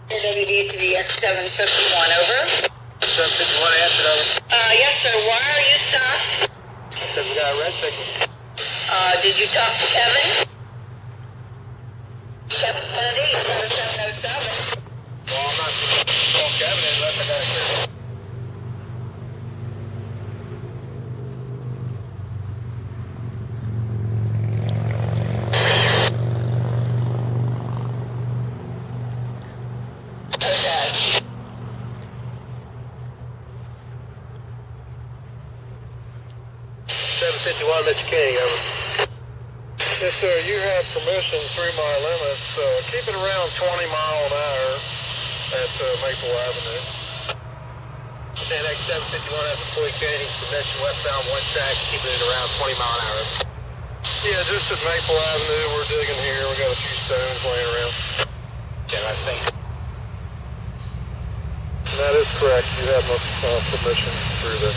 WD to the X751, over. 751, answer, over. Yes, sir. Why are you stopped? Because we got a red signal. Did you talk to Kevin? Kevin Kennedy, 707. Well, I'm not calling Kevin unless I got a clear. Okay. 751, Mr. King, over. Yes, sir. You have permission through my limits. Keep it around 20 mile an hour at Maple Avenue. CSX 751 has a fully gaining permission westbound one track, keeping it around 20 mile an hour. Yeah, just at Maple Avenue, we're digging here. We got a few stones laying around. Yeah, I think. That is correct. You have no permission through this.